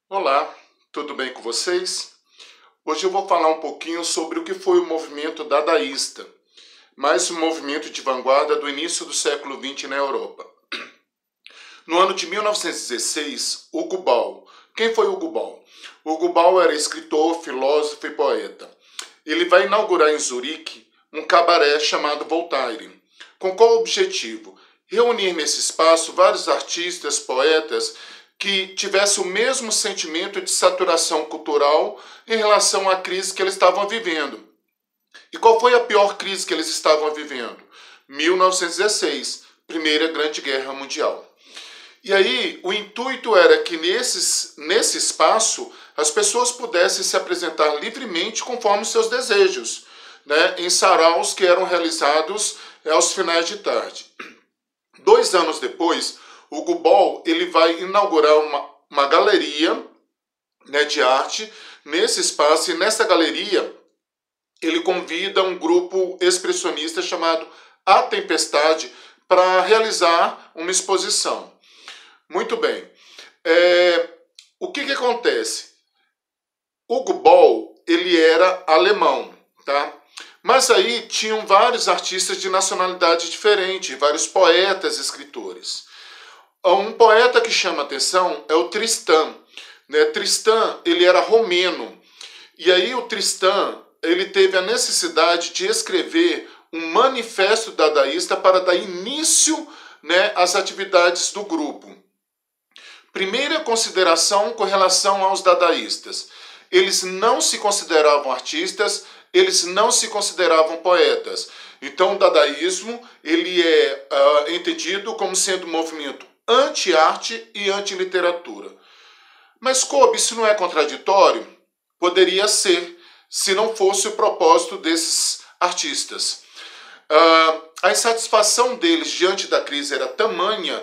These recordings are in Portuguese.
Olá, tudo bem com vocês? Hoje eu vou falar um pouquinho sobre o que foi o movimento dadaísta, mais um movimento de vanguarda do início do século XX na Europa. No ano de 1916, Hugo Ball. Quem foi Hugo Ball? Hugo Ball era escritor, filósofo e poeta. Ele vai inaugurar em Zurique um cabaré chamado Voltaire. Com qual objetivo? Reunir nesse espaço vários artistas, poetas que tivessem o mesmo sentimento de saturação cultural em relação à crise que eles estavam vivendo. E qual foi a pior crise que eles estavam vivendo? 1916, Primeira Grande Guerra Mundial. E aí, o intuito era que nesse espaço as pessoas pudessem se apresentar livremente conforme os seus desejos, né, em saraus que eram realizados aos finais de tarde. 2 anos depois, Hugo Ball ele vai inaugurar uma galeria, né, de arte nesse espaço, e nessa galeria ele convida um grupo expressionista chamado A Tempestade para realizar uma exposição. Muito bem. O que acontece? Hugo Ball ele era alemão, tá? Mas aí tinham vários artistas de nacionalidade diferente, vários poetas, escritores. Um poeta que chama atenção é o Tristan. Né? Tristan ele era romeno. E aí o Tristan ele teve a necessidade de escrever um manifesto dadaísta para dar início, né, às atividades do grupo. Primeira consideração com relação aos dadaístas. Eles não se consideravam artistas, eles não se consideravam poetas. Então o dadaísmo ele é entendido como sendo um movimento anti-arte e anti-literatura. Mas, Kobe, isso não é contraditório? Poderia ser, se não fosse o propósito desses artistas. A insatisfação deles diante da crise era tamanha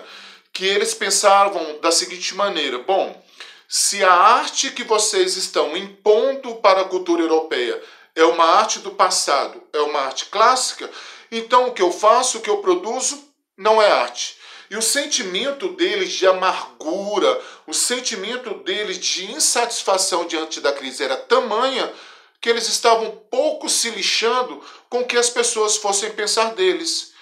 que eles pensavam da seguinte maneira: bom, se a arte que vocês estão impondo para a cultura europeia é uma arte do passado, é uma arte clássica, então o que eu faço, o que eu produzo, não é arte. E o sentimento deles de amargura, o sentimento deles de insatisfação diante da crise era tamanha que eles estavam pouco se lixando com o que as pessoas fossem pensar deles.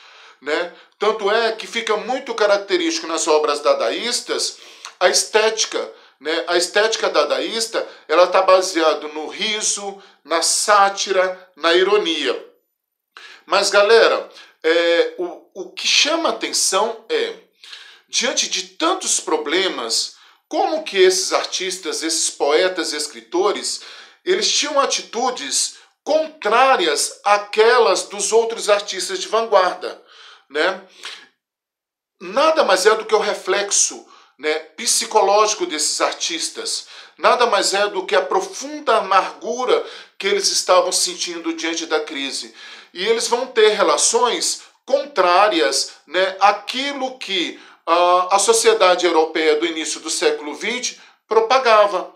Né? Tanto é que fica muito característico nas obras dadaístas a estética. Né? A estética dadaísta ela está baseada no riso, na sátira, na ironia. Mas, galera, o que chama atenção é, diante de tantos problemas, como que esses artistas, esses poetas e escritores, eles tinham atitudes contrárias àquelas dos outros artistas de vanguarda. Né? Nada mais é do que o reflexo, né, psicológico desses artistas. Nada mais é do que a profunda amargura que eles estavam sentindo diante da crise. E eles vão ter relações contrárias, né, àquilo que a sociedade europeia do início do século XX propagava.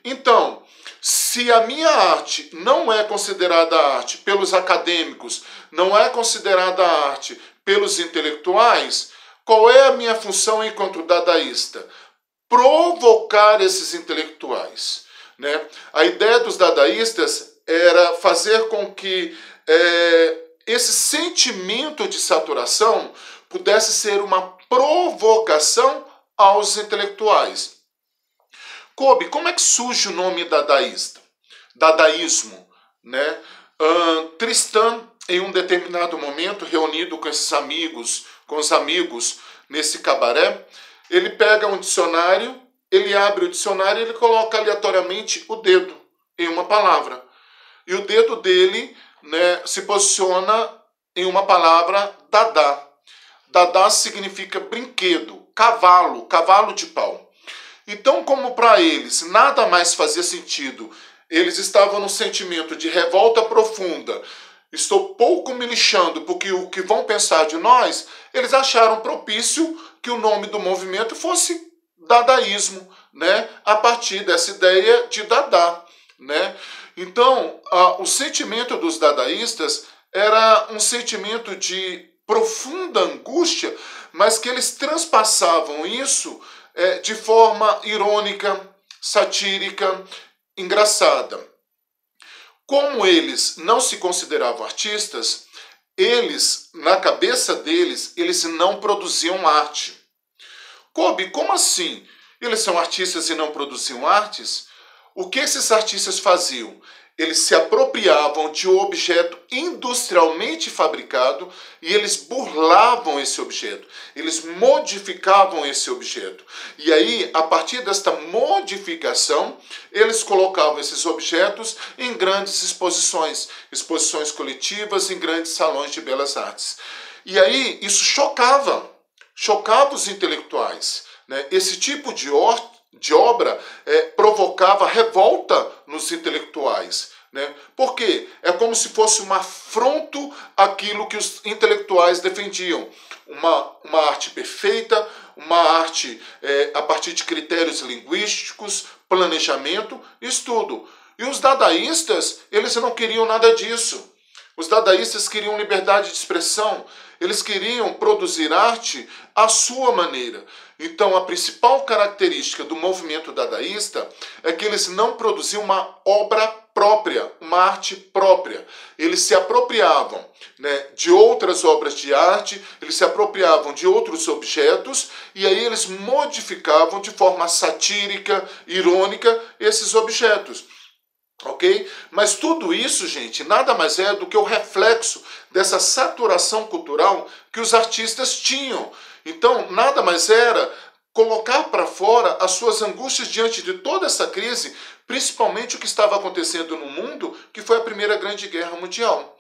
Então, se a minha arte não é considerada arte pelos acadêmicos, não é considerada arte pelos intelectuais, qual é a minha função enquanto dadaísta? Provocar esses intelectuais. Né? A ideia dos dadaístas era fazer com que esse sentimento de saturação pudesse ser uma provocação aos intelectuais. Kobe, como é que surge o nome dadaísta? Dadaísmo. Né? Tristan, em um determinado momento, reunido com esses amigos, com os amigos nesse cabaré, ele pega um dicionário, ele abre o dicionário e ele coloca aleatoriamente o dedo em uma palavra. E o dedo dele, né, se posiciona em uma palavra dadá. Dadá significa brinquedo, cavalo, cavalo de pau. Então, como para eles nada mais fazia sentido, eles estavam num sentimento de revolta profunda, estou pouco me lixando porque o que vão pensar de nós, eles acharam propício que o nome do movimento fosse dadaísmo, né? A partir dessa ideia de Dadá. Né? Então, o sentimento dos dadaístas era um sentimento de profunda angústia, mas que eles transpassavam isso de forma irônica, satírica, engraçada. Como eles não se consideravam artistas, eles, na cabeça deles, eles não produziam arte. Kobe, como assim? Eles são artistas e não produziam artes? O que esses artistas faziam? Eles se apropriavam de um objeto industrialmente fabricado e eles burlavam esse objeto, eles modificavam esse objeto. E aí, a partir desta modificação, eles colocavam esses objetos em grandes exposições, exposições coletivas em grandes salões de belas artes. E aí, isso chocava os intelectuais, né? Esse tipo de obra provocava revolta nos intelectuais, né? Por quê? É como se fosse um afronto àquilo que os intelectuais defendiam. Uma arte perfeita, uma arte a partir de critérios linguísticos, planejamento, estudo. E os dadaístas, eles não queriam nada disso. Os dadaístas queriam liberdade de expressão, eles queriam produzir arte à sua maneira. Então, a principal característica do movimento dadaísta é que eles não produziam uma obra própria, uma arte própria. Eles se apropriavam, né, de outras obras de arte, eles se apropriavam de outros objetos e aí eles modificavam de forma satírica, irônica, esses objetos. Ok? Mas tudo isso, gente, nada mais é do que o reflexo dessa saturação cultural que os artistas tinham. Então, nada mais era colocar para fora as suas angústias diante de toda essa crise, principalmente o que estava acontecendo no mundo, que foi a Primeira Grande Guerra Mundial.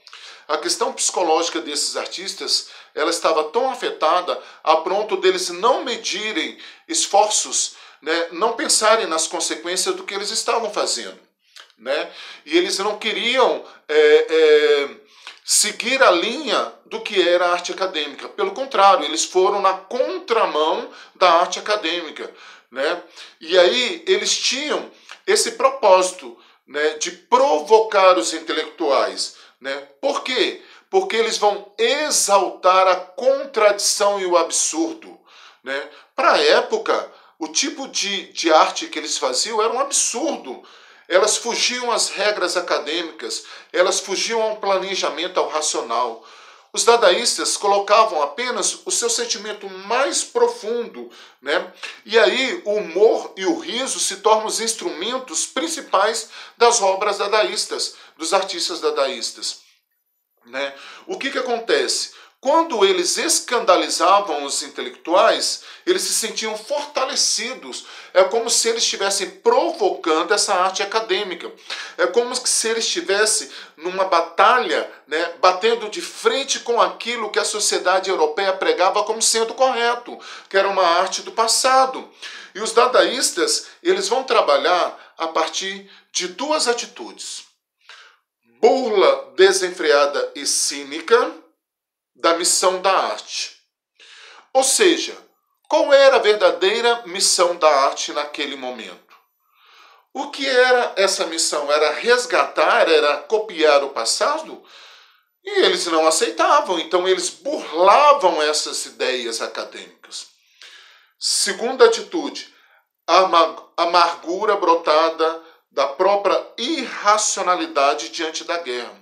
A questão psicológica desses artistas, ela estava tão afetada a ponto deles não medirem esforços, né, não pensarem nas consequências do que eles estavam fazendo. Né? E eles não queriam seguir a linha do que era a arte acadêmica. Pelo contrário, eles foram na contramão da arte acadêmica. Né? E aí eles tinham esse propósito, né, de provocar os intelectuais. Né? Por quê? Porque eles vão exaltar a contradição e o absurdo. Né? Para a época, o tipo de arte que eles faziam era um absurdo. Elas fugiam às regras acadêmicas, elas fugiam ao planejamento, ao racional. Os dadaístas colocavam apenas o seu sentimento mais profundo, né? E aí o humor e o riso se tornam os instrumentos principais das obras dadaístas, dos artistas dadaístas. Né? O que acontece? Quando eles escandalizavam os intelectuais, eles se sentiam fortalecidos. É como se eles estivessem provocando essa arte acadêmica. É como se eles estivessem numa batalha, né, batendo de frente com aquilo que a sociedade europeia pregava como sendo correto, que era uma arte do passado. E os dadaístas, eles vão trabalhar a partir de duas atitudes. Burla desenfreada e cínica da missão da arte. Ou seja, qual era a verdadeira missão da arte naquele momento? O que era essa missão? Era resgatar, era copiar o passado? E eles não aceitavam, então eles burlavam essas ideias acadêmicas. Segunda atitude, a amargura brotada da própria irracionalidade diante da guerra.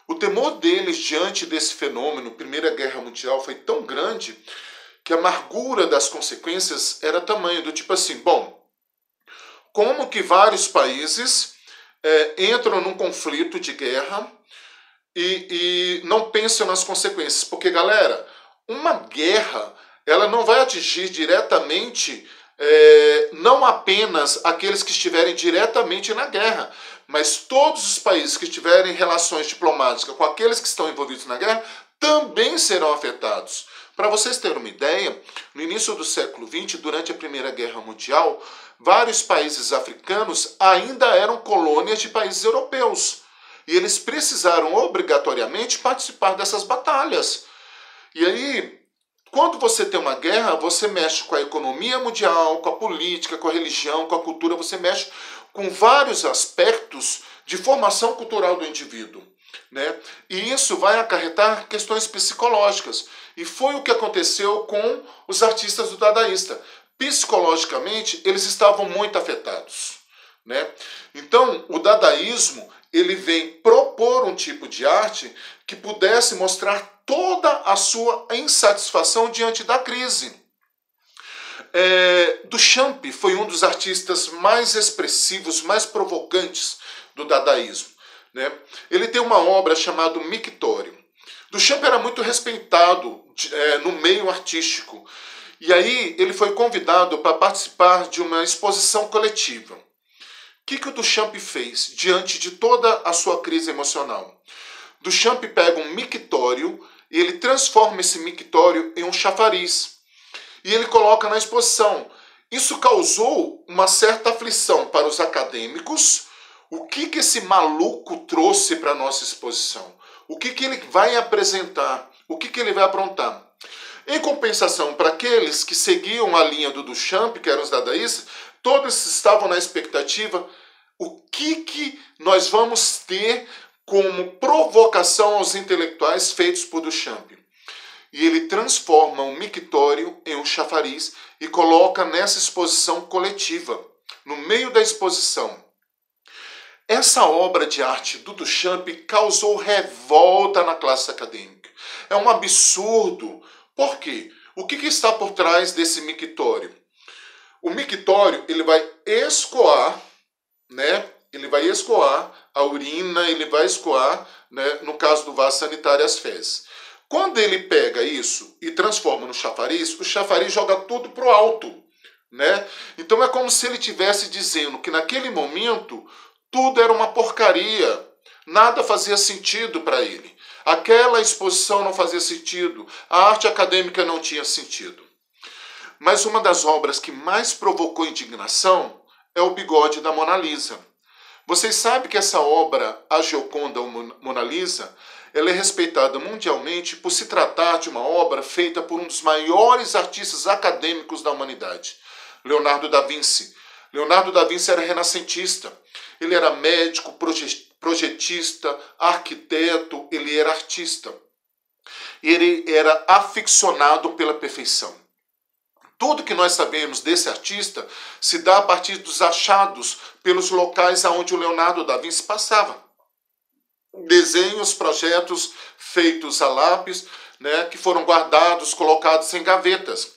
O temor deles diante desse fenômeno, Primeira Guerra Mundial, foi tão grande que a amargura das consequências era tamanho, do tipo assim, bom, como que vários países entram num conflito de guerra e não pensam nas consequências? Porque, galera, uma guerra, ela não vai atingir diretamente não apenas aqueles que estiverem diretamente na guerra, mas todos os países que tiverem relações diplomáticas com aqueles que estão envolvidos na guerra também serão afetados. Para vocês terem uma ideia, no início do século XX, durante a Primeira Guerra Mundial, vários países africanos ainda eram colônias de países europeus. E eles precisaram obrigatoriamente participar dessas batalhas. E aí, quando você tem uma guerra, você mexe com a economia mundial, com a política, com a religião, com a cultura, você mexe com vários aspectos de formação cultural do indivíduo. Né? E isso vai acarretar questões psicológicas. E foi o que aconteceu com os artistas do dadaísta. psicologicamente eles estavam muito afetados, né? Então, o dadaísmo, ele vem propor um tipo de arte que pudesse mostrar toda a sua insatisfação diante da crise. Duchamp foi um dos artistas mais expressivos, mais provocantes do dadaísmo, né? Ele tem uma obra chamada Mictório. Duchamp era muito respeitado no meio artístico. E aí ele foi convidado para participar de uma exposição coletiva. O que o Duchamp fez diante de toda a sua crise emocional? Duchamp pega um mictório e ele transforma esse mictório em um chafariz. E ele coloca na exposição. Isso causou uma certa aflição para os acadêmicos. O que esse maluco trouxe para a nossa exposição? O que ele vai apresentar? O que ele vai aprontar? Em compensação, para aqueles que seguiam a linha do Duchamp, que eram os dadaístas, todos estavam na expectativa o que nós vamos ter como provocação aos intelectuais feitos por Duchamp. E ele transforma um mictório em um chafariz e coloca nessa exposição coletiva, no meio da exposição. Essa obra de arte do Duchamp causou revolta na classe acadêmica. É um absurdo. Por quê? O que está por trás desse mictório? O mictório, ele vai escoar, né? Ele vai escoar a urina, ele vai escoar, né, no caso do vaso sanitário, as fezes. Quando ele pega isso e transforma no chafariz, o chafariz joga tudo pro alto, né? Então é como se ele estivesse dizendo que naquele momento tudo era uma porcaria, nada fazia sentido para ele. Aquela exposição não fazia sentido, a arte acadêmica não tinha sentido. Mas uma das obras que mais provocou indignação é o Bigode da Mona Lisa. Vocês sabem que essa obra, a Gioconda ou Mona Lisa, ela é respeitada mundialmente por se tratar de uma obra feita por um dos maiores artistas acadêmicos da humanidade, Leonardo da Vinci. Leonardo da Vinci era renascentista. Ele era médico, projetista, arquiteto, ele era artista. Ele era aficionado pela perfeição. Tudo que nós sabemos desse artista se dá a partir dos achados pelos locais aonde o Leonardo da Vinci passava. Desenhos, projetos feitos a lápis, né, que foram guardados, colocados em gavetas.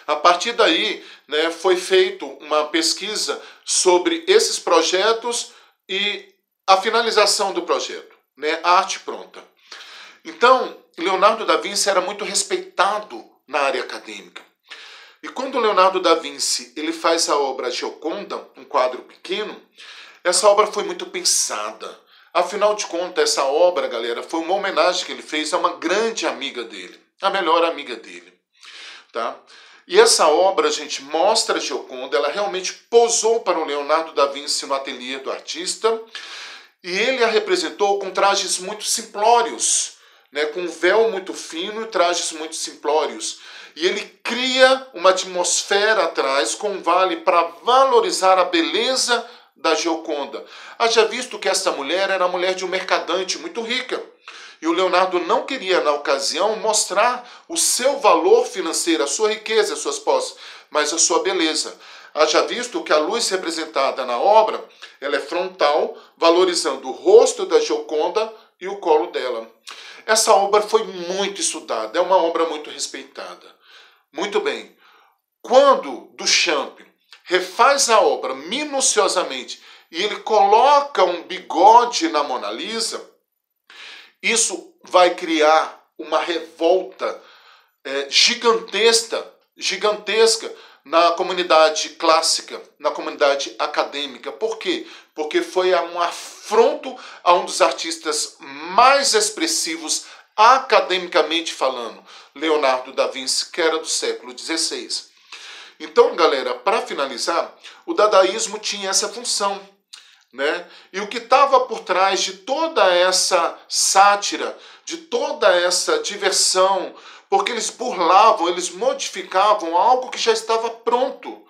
A partir daí, né, foi feita uma pesquisa sobre esses projetos e a finalização do projeto, né, a arte pronta. Então, Leonardo da Vinci era muito respeitado na área acadêmica. E quando Leonardo da Vinci ele faz a obra Gioconda, um quadro pequeno, essa obra foi muito pensada. Afinal de contas, essa obra, galera, foi uma homenagem que ele fez a uma grande amiga dele, a melhor amiga dele, tá? E essa obra, gente, mostra a Gioconda, ela realmente posou para o Leonardo da Vinci no ateliê do artista, e ele a representou com trajes muito simplórios, né, com um véu muito fino e trajes muito simplórios. E ele cria uma atmosfera atrás com um vale para valorizar a beleza da Gioconda. Haja visto que essa mulher era a mulher de um mercadante muito rica. E o Leonardo não queria, na ocasião, mostrar o seu valor financeiro, a sua riqueza, as suas posses, mas a sua beleza. Haja visto que a luz representada na obra, ela é frontal, valorizando o rosto da Gioconda e o colo dela. Essa obra foi muito estudada, é uma obra muito respeitada. Muito bem. Quando Duchamp refaz a obra minuciosamente e ele coloca um bigode na Mona Lisa, isso vai criar uma revolta gigantesca na comunidade clássica, na comunidade acadêmica. Por quê? Porque foi um afronto a um dos artistas mais expressivos academicamente falando, Leonardo da Vinci, que era do século XVI. Então, galera, para finalizar, o dadaísmo tinha essa função, né? E o que estava por trás de toda essa sátira, de toda essa diversão, porque eles burlavam, eles modificavam algo que já estava pronto,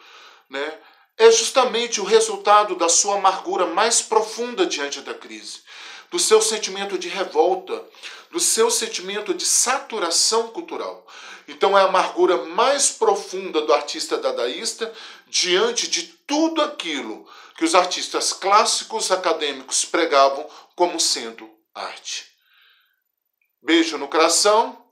né? É justamente o resultado da sua amargura mais profunda diante da crise. do seu sentimento de revolta, do seu sentimento de saturação cultural. Então é a amargura mais profunda do artista dadaísta diante de tudo aquilo que os artistas clássicos acadêmicos pregavam como sendo arte. Beijo no coração.